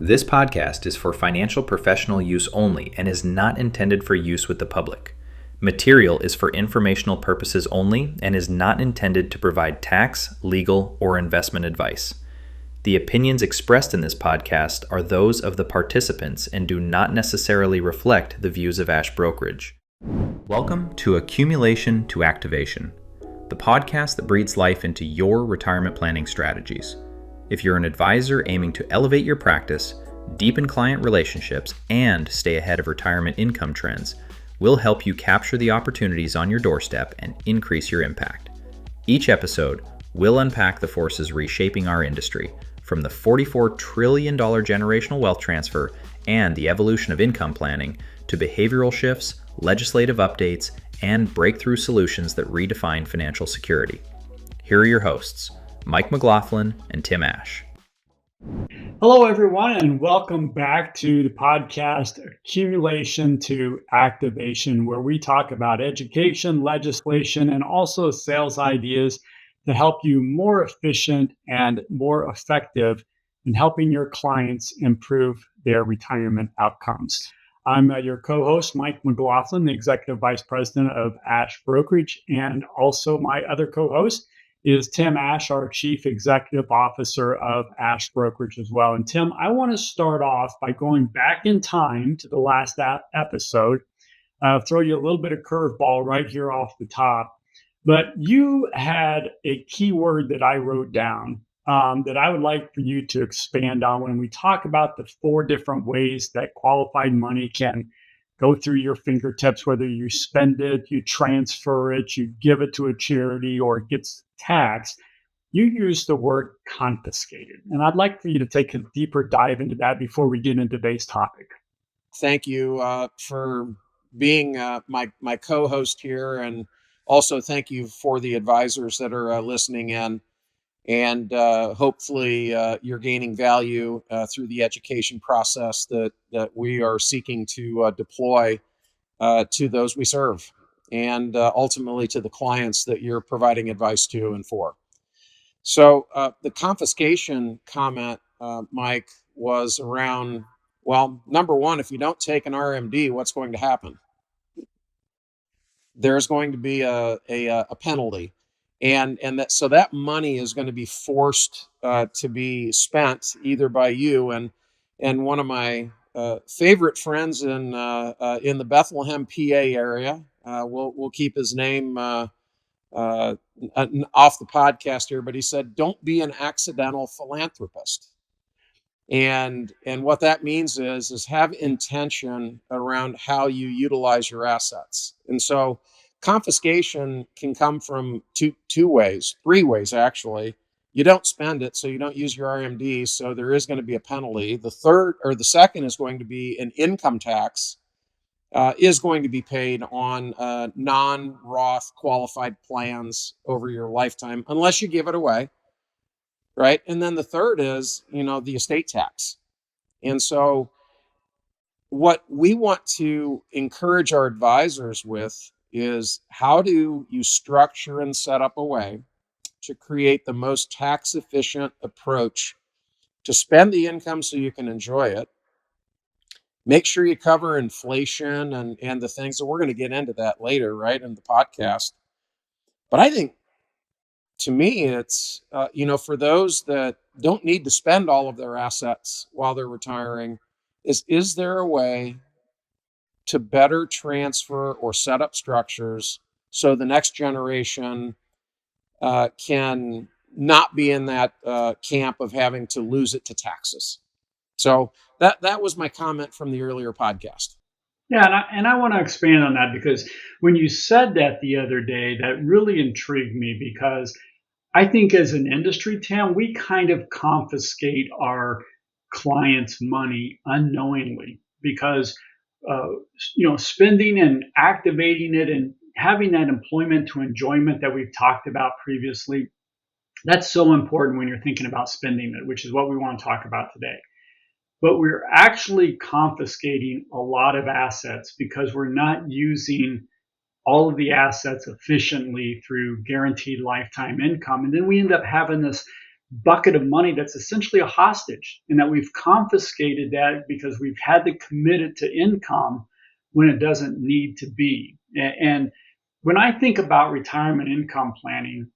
This podcast is for financial professional use only and is not intended for use with the public. Material is for informational purposes only and is not intended to provide tax, legal, or investment advice. The opinions expressed in this podcast are those of the participants and do not necessarily reflect the views of Ash Brokerage. Welcome to Accumulation to Activation, the podcast that breathes life into your retirement planning strategies. If you're an advisor aiming to elevate your practice, deepen client relationships, and stay ahead of retirement income trends, we'll help you capture the opportunities on your doorstep and increase your impact. Each episode, we'll unpack the forces reshaping our industry, from the $44 trillion generational wealth transfer and the evolution of income planning to behavioral shifts, legislative updates, and breakthrough solutions that redefine financial security. Here are your hosts, Mike McLaughlin and Tim Ash. Hello, everyone, and welcome back to the podcast Accumulation to Activation, where we talk about education, legislation, and also sales ideas to help you more efficient and more effective in helping your clients improve their retirement outcomes. I'm your co-host, Mike McLaughlin, the Executive Vice President of Ash Brokerage, and also my other co-host is Tim Ash, our Chief Executive Officer of Ash Brokerage as well. And Tim, I want to start off by going back in time to the last episode, throw you a little bit of curveball right here off the top. But you had a keyword that I wrote down that I would like for you to expand on when we talk about the 4 different ways that qualified money can go through your fingertips, whether you spend it, you transfer it, you give it to a charity, or it gets taxed. You use the word confiscated. And I'd like for you to take a deeper dive into that before we get into today's topic. Thank you for being my co-host here. And also thank you for the advisors that are listening in. And hopefully you're gaining value through the education process that we are seeking to deploy to those we serve, and ultimately to the clients that you're providing advice to and for. So the confiscation comment, Mike, was around, well, number one, if you don't take an RMD, what's going to happen? There's going to be a penalty. And so that money is going to be forced to be spent either by you and one of my favorite friends in the Bethlehem, PA area. We'll keep his name off the podcast here, but he said, "Don't be an accidental philanthropist." And what that means is have intention around how you utilize your assets. And so confiscation can come from two ways, 3 ways actually. You don't spend it, so you don't use your RMD, so there is going to be a penalty. The second is going to be an income tax is going to be paid on non-Roth qualified plans over your lifetime, unless you give it away, right? And then the third is, the estate tax. And so what we want to encourage our advisors with is, how do you structure and set up a way to create the most tax efficient approach to spend the income so you can enjoy it? Make sure you cover inflation and the things that we're going to get into that later, right, in the podcast. But I think, to me, it's, for those that don't need to spend all of their assets while they're retiring, is there a way to better transfer or set up structures so the next generation can not be in that camp of having to lose it to taxes? So that was my comment from the earlier podcast. Yeah, and I want to expand on that, because when you said that the other day, that really intrigued me, because I think as an industry, Tim, we kind of confiscate our clients' money unknowingly, because spending and activating it and having that employment to enjoyment that we've talked about previously, that's so important when you're thinking about spending it, which is what we want to talk about today. But we're actually confiscating a lot of assets because we're not using all of the assets efficiently through guaranteed lifetime income. And then we end up having this bucket of money that's essentially a hostage, and that we've confiscated that because we've had to commit it to income when it doesn't need to be. And when I think about retirement income planning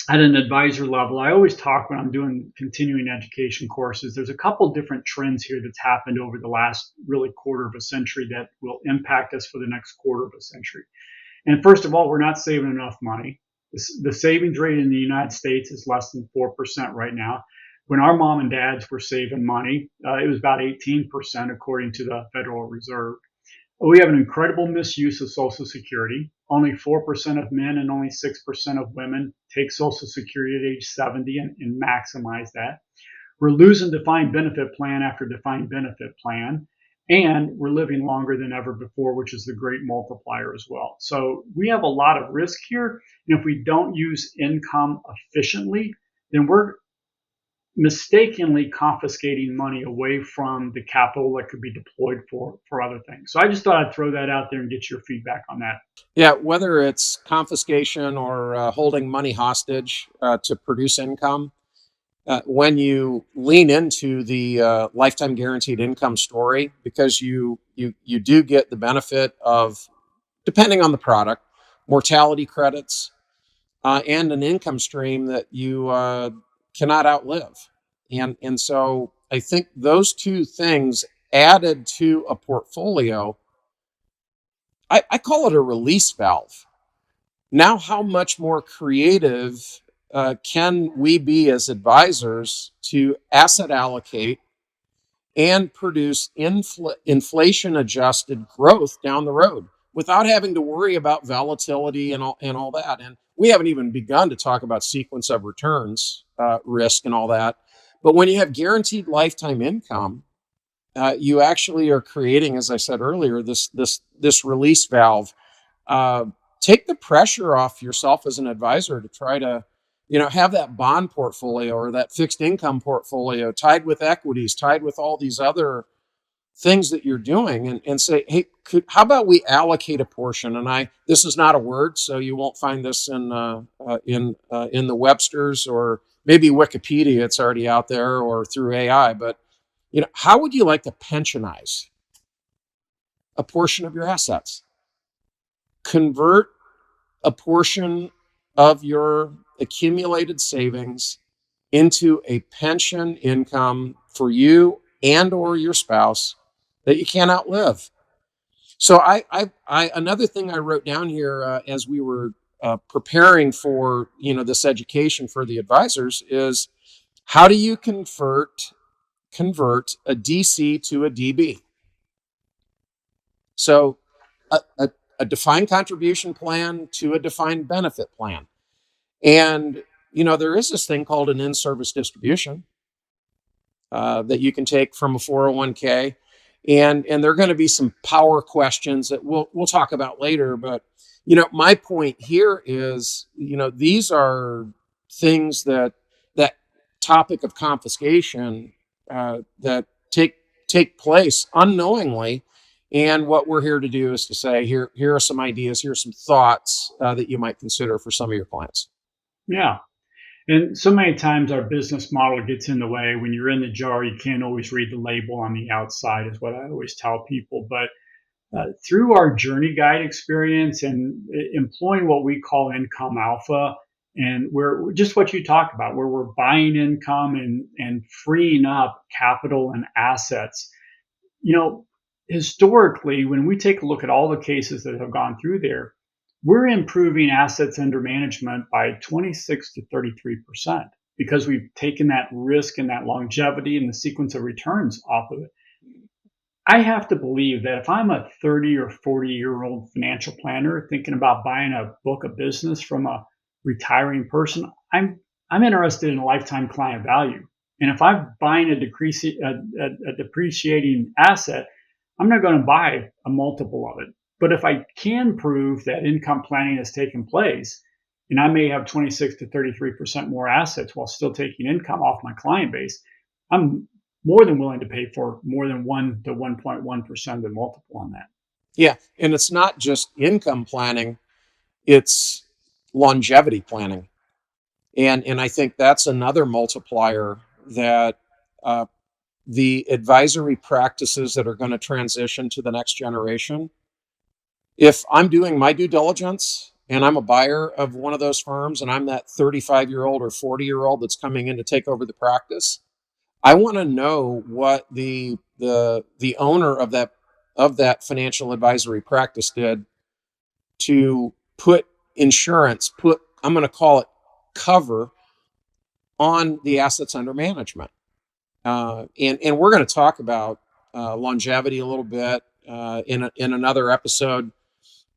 at an advisor level, I always talk when I'm doing continuing education courses. There's a couple different trends here that's happened over the last really quarter of a century that will impact us for the next quarter of a century. And first of all, we're not saving enough money. The savings rate in the United States is less than 4% right now. When our mom and dads were saving money, it was about 18%, according to the Federal Reserve. We have an incredible misuse of Social Security. Only 4% of men and only 6% of women take Social Security at age 70 and maximize that. We're losing defined benefit plan after defined benefit plan. And we're living longer than ever before, which is the great multiplier as well. So we have a lot of risk here. And if we don't use income efficiently, then we're mistakenly confiscating money away from the capital that could be deployed for other things. So I just thought I'd throw that out there and get your feedback on that. Yeah, whether it's confiscation or holding money hostage to produce income, when you lean into the lifetime guaranteed income story, because you do get the benefit of, depending on the product, mortality credits and an income stream that you cannot outlive. And so I think those two things added to a portfolio, I call it a release valve. Now, how much more creative can we be as advisors to asset allocate and produce inflation adjusted growth down the road without having to worry about volatility and all that? And we haven't even begun to talk about sequence of returns, risk and all that. But when you have guaranteed lifetime income, you actually are creating, as I said earlier, this release valve. Take the pressure off yourself as an advisor to try to, have that bond portfolio or that fixed income portfolio tied with equities, tied with all these other things that you're doing, and say, hey, how about we allocate a portion? And this is not a word, so you won't find this in the Webster's or maybe Wikipedia. It's already out there, or through AI. But how would you like to pensionize a portion of your assets? Convert a portion of your accumulated savings into a pension income for you and or your spouse that you can't outlive. So another thing I wrote down here as we were preparing for this education for the advisors is, how do you convert a DC to a DB? So a defined contribution plan to a defined benefit plan. And, there is this thing called an in-service distribution that you can take from a 401k. And there are going to be some power questions that we'll talk about later. But, my point here is, these are things that topic of confiscation that take place unknowingly. And what we're here to do is to say, here are some ideas, here are some thoughts that you might consider for some of your clients. Yeah. And so many times our business model gets in the way. When you're in the jar, you can't always read the label on the outside, is what I always tell people. But through our journey guide experience and employing what we call income alpha, and we're just what you talked about, where we're buying income and freeing up capital and assets. Historically, when we take a look at all the cases that have gone through there, we're improving assets under management by 26 to 33% because we've taken that risk and that longevity and the sequence of returns off of it. I have to believe that if I'm a 30 or 40-year-old financial planner thinking about buying a book of business from a retiring person, I'm interested in lifetime client value. And if I'm buying a depreciating asset, I'm not going to buy a multiple of it. But if I can prove that income planning has taken place, and I may have 26 to 33% more assets while still taking income off my client base, I'm more than willing to pay for more than 1 to 1.1% of the multiple on that. Yeah. And it's not just income planning, it's longevity planning. And I think that's another multiplier that the advisory practices that are going to transition to the next generation, if I'm doing my due diligence and I'm a buyer of one of those firms and I'm that 35-year-old or 40-year-old that's coming in to take over the practice, I want to know what the owner of that financial advisory practice did to put insurance, I'm going to call it cover on the assets under management. And we're going to talk about longevity a little bit in another episode.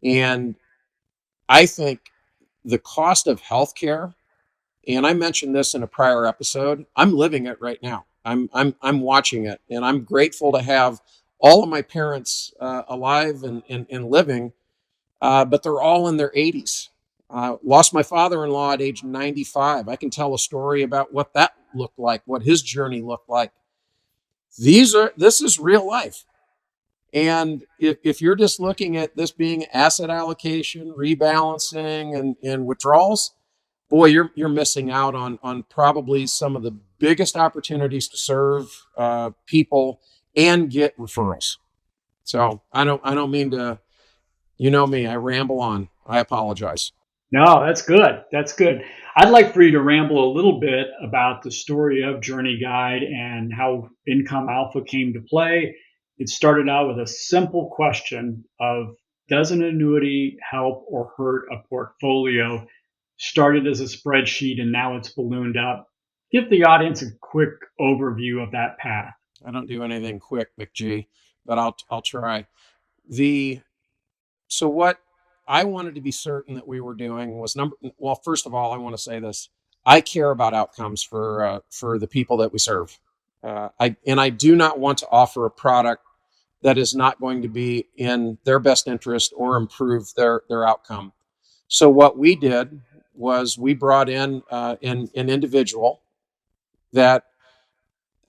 And I think the cost of healthcare, and I mentioned this in a prior episode, I'm living it right now. I'm watching it, and I'm grateful to have all of my parents alive and living, but they're all in their 80s. Lost my father-in-law at age 95. I can tell a story about what that looked like, what his journey looked like. This is real life. And if you're just looking at this being asset allocation, rebalancing, and withdrawals, boy, you're missing out on probably some of the biggest opportunities to serve people and get referrals. So I don't mean to, you know me, I ramble on. I apologize. No, that's good. That's good. I'd like for you to ramble a little bit about the story of Journey Guide and how Income Alpha came to play. It started out with a simple question of, does an annuity help or hurt a portfolio? Started as a spreadsheet and now it's ballooned up. Give the audience a quick overview of that path. I don't do anything quick, McG, but I'll try. The So what I wanted to be certain that we were doing was well, first of all, I want to say this. I care about outcomes for the people that we serve. I do not want to offer a product that is not going to be in their best interest or improve their outcome. So what we did was we brought in an individual that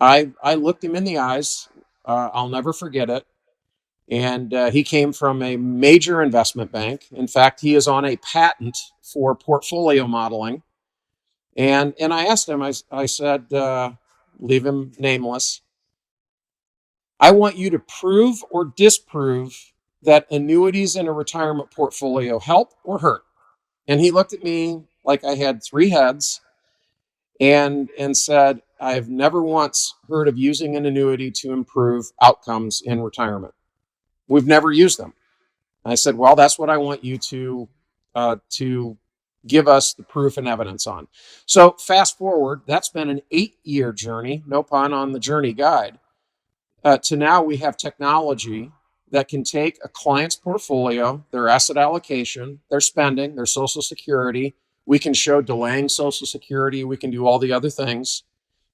I looked him in the eyes. I'll never forget it. And he came from a major investment bank. In fact, he is on a patent for portfolio modeling. And I asked him, I said, leave him nameless, I want you to prove or disprove that annuities in a retirement portfolio help or hurt. And he looked at me like I had three heads and said, I've never once heard of using an annuity to improve outcomes in retirement. We've never used them. I said, well, that's what I want you to give us the proof and evidence on. So fast forward, that's been an 8-year journey, no pun on the Journey Guide, to now we have technology that can take a client's portfolio, their asset allocation, their spending, their Social Security. We can show delaying Social Security. We can do all the other things.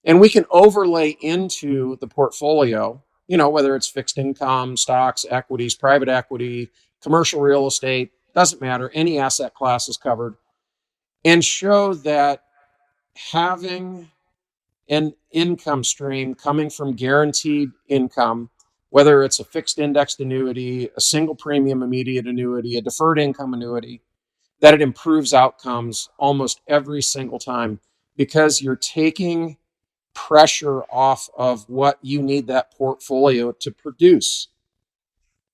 And we can overlay into the portfolio, whether it's fixed income, stocks, equities, private equity, commercial real estate, doesn't matter. Any asset class is covered. And show that having an income stream coming from guaranteed income, whether it's a fixed indexed annuity, a single premium immediate annuity, a deferred income annuity, that it improves outcomes almost every single time because you're taking pressure off of what you need that portfolio to produce.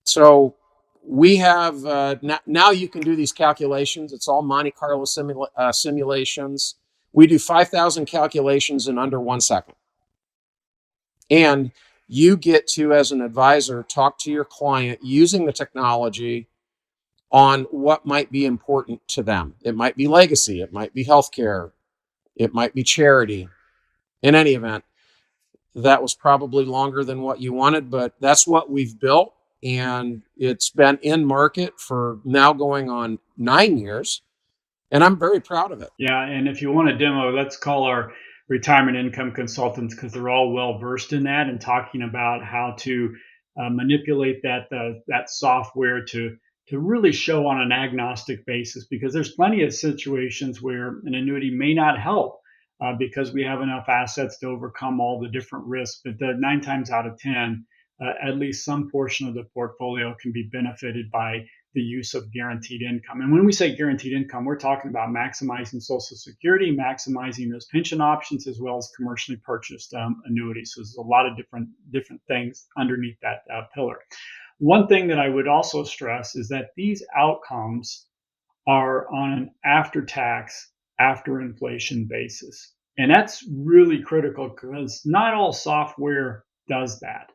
So we have now you can do these calculations. It's all Monte Carlo simulations. We do 5,000 calculations in under 1 second. And you get to, as an advisor, talk to your client using the technology on what might be important to them. It might be legacy, it might be healthcare, it might be charity. In any event, that was probably longer than what you wanted, but that's what we've built. And it's been in market for now going on 9 years. And I'm very proud of it. Yeah, and if you want a demo, let's call our retirement income consultants because they're all well versed in that and talking about how to manipulate that software to really show on an agnostic basis. Because there's plenty of situations where an annuity may not help because we have enough assets to overcome all the different risks. But 9 times out of 10, at least some portion of the portfolio can be benefited by the use of guaranteed income. And when we say guaranteed income, we're talking about maximizing Social Security, maximizing those pension options, as well as commercially purchased annuities. So there's a lot of different things underneath that pillar. One thing that I would also stress is that these outcomes are on an after-tax, after inflation basis. And that's really critical because not all software does that.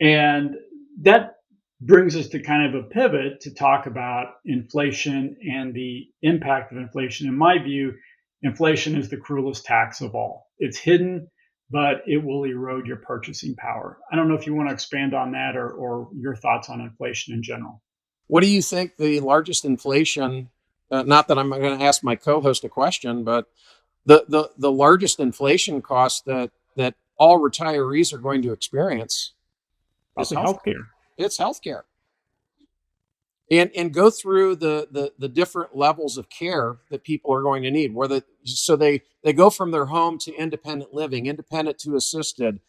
And that brings us to kind of a pivot to talk about inflation and the impact of inflation. In my view, inflation is the cruelest tax of all. It's hidden, but it will erode your purchasing power. I don't know if you want to expand on that or your thoughts on inflation in general. What do you think the largest inflation, not that I'm going to ask my co-host a question, but the largest inflation cost that all retirees are going to experience is healthcare. It's healthcare. And go through the different levels of care that people are going to need. So they go from their home to independent living, independent to assisted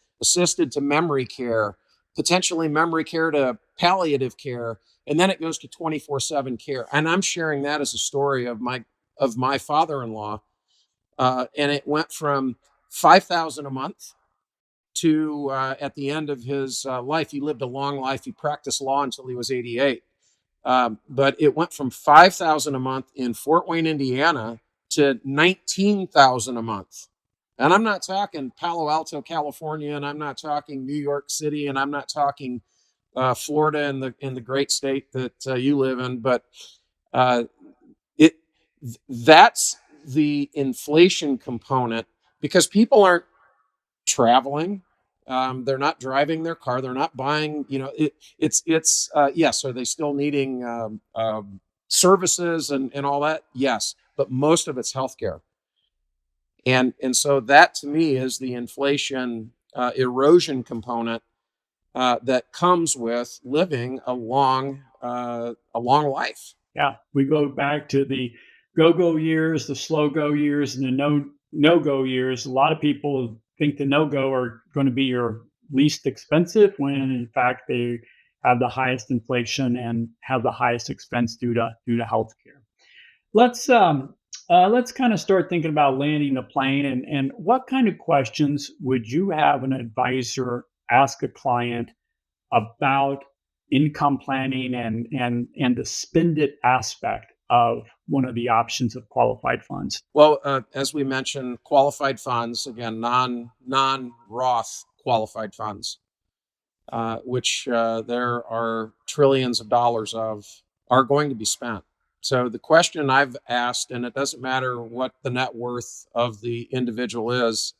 to memory care, potentially memory care to palliative care, and then it goes to 24/7 care. And I'm sharing that as a story of my father-in-law, and it went from $5,000 a month to at the end of his life. He lived a long life. He practiced law until he was 88. But it went from $5,000 a month in Fort Wayne, Indiana, to $19,000 a month. And I'm not talking Palo Alto, California, and I'm not talking New York City, and I'm not talking Florida in the great state that you live in. But that's the inflation component, because people aren't traveling. They're not driving their car. They're not buying, yes. Are they still needing services and all that? Yes. But most of it's healthcare. And so that to me is the inflation erosion component that comes with living a long life. Yeah. We go back to the go-go years, the slow-go years, and the no-go years. A lot of people think the no-go are going to be your least expensive, when in fact they have the highest inflation and have the highest expense due to healthcare. Let's kind of start thinking about landing the plane, and what kind of questions would you have an advisor ask a client about income planning and the spend it aspect of one of the options of qualified funds? Well, as we mentioned, qualified funds, again, non-Roth qualified funds, which there are trillions of dollars of, are going to be spent. So the question I've asked, and it doesn't matter what the net worth of the individual is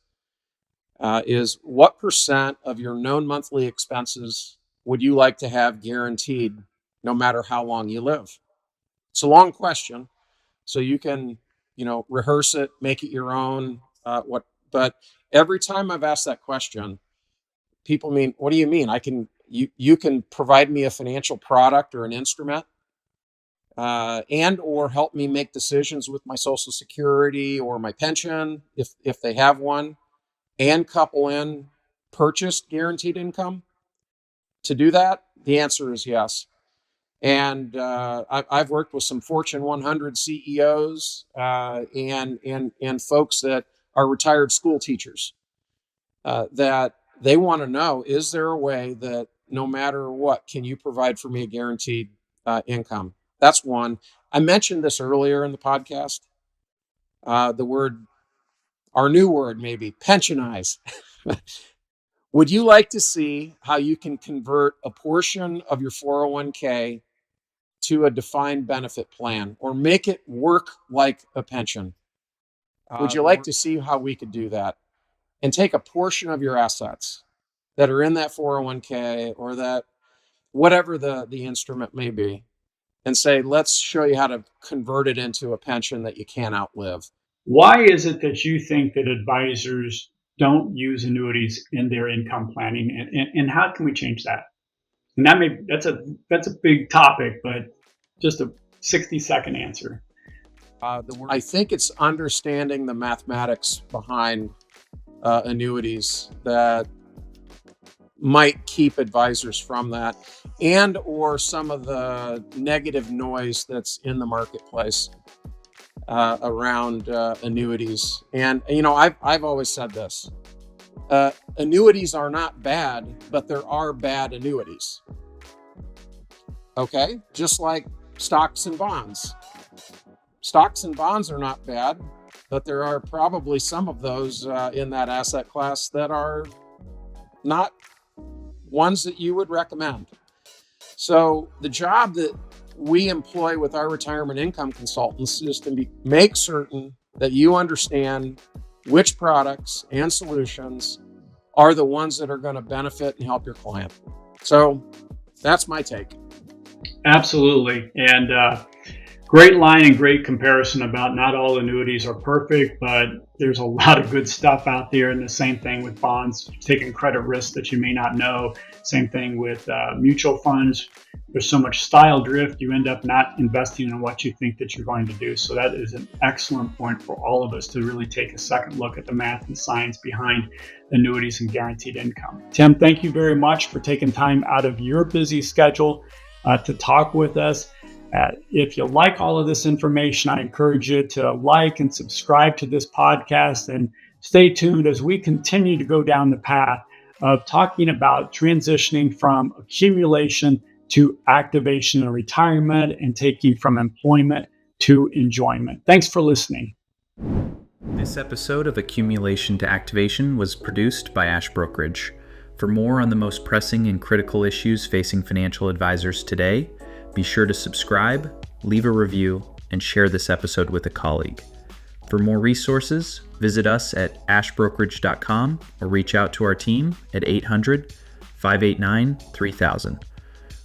what percent of your known monthly expenses would you like to have guaranteed no matter how long you live? It's a long question. So you can, rehearse it, make it your own. But every time I've asked that question, people mean, what do you mean? You can provide me a financial product or an instrument, and or help me make decisions with my Social Security or my pension, if they have one, and couple in purchased guaranteed income to do that? The answer is yes. And I've worked with some Fortune 100 CEOs and folks that are retired school teachers that they want to know, is there a way that no matter what, can you provide for me a guaranteed income? That's one. I mentioned this earlier in the podcast. Our new word, maybe, pensionize. Would you like to see how you can convert a portion of your 401k to a defined benefit plan, or make it work like a pension? Would you like to see how we could do that and take a portion of your assets that are in that 401k or that whatever the instrument may be, and say, let's show you how to convert it into a pension that you can't outlive? Why is it that you think that advisors don't use annuities in their income planning, and how can we change that? And that's a big topic, but just a 60-second answer. I think it's understanding the mathematics behind annuities, that might keep advisors from that, and or some of the negative noise that's in the marketplace around annuities. And I've always said this: annuities are not bad, but there are bad annuities. Okay, just like stocks and bonds. Stocks and bonds are not bad, but there are probably some of those in that asset class that are not ones that you would recommend. So the job that we employ with our retirement income consultants is to make certain that you understand which products and solutions are the ones that are going to benefit and help your client. So that's my take. Absolutely. And great line and great comparison about not all annuities are perfect, but there's a lot of good stuff out there. And the same thing with bonds, taking credit risk that you may not know. Same thing with mutual funds. There's so much style drift, you end up not investing in what you think that you're going to do. So that is an excellent point for all of us to really take a second look at the math and science behind annuities and guaranteed income. Tim, thank you very much for taking time out of your busy schedule to talk with us. If you like all of this information, I encourage you to like and subscribe to this podcast and stay tuned as we continue to go down the path of talking about transitioning from accumulation to activation and retirement and taking from employment to enjoyment. Thanks for listening. This episode of Accumulation to Activation was produced by Ash Brokerage. For more on the most pressing and critical issues facing financial advisors today, be sure to subscribe, leave a review, and share this episode with a colleague. For more resources, visit us at ashbrokerage.com or reach out to our team at 800-589-3000.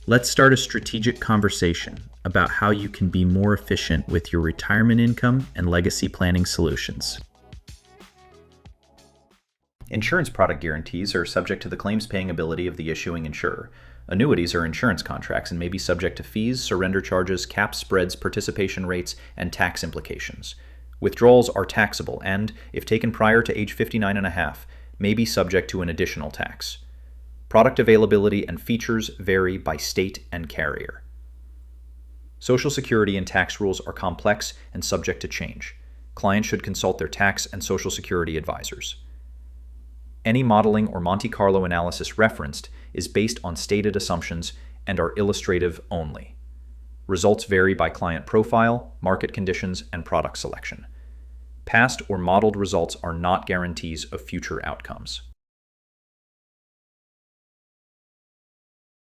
Let's start a strategic conversation about how you can be more efficient with your retirement income and legacy planning solutions. Insurance product guarantees are subject to the claims-paying ability of the issuing insurer. Annuities are insurance contracts and may be subject to fees, surrender charges, caps, spreads, participation rates, and tax implications. Withdrawals are taxable and, if taken prior to age 59 and a half, may be subject to an additional tax. Product availability and features vary by state and carrier. Social Security and tax rules are complex and subject to change. Clients should consult their tax and Social Security advisors. Any modeling or Monte Carlo analysis referenced is based on stated assumptions and are illustrative only. Results vary by client profile, market conditions, and product selection. Past or modeled results are not guarantees of future outcomes.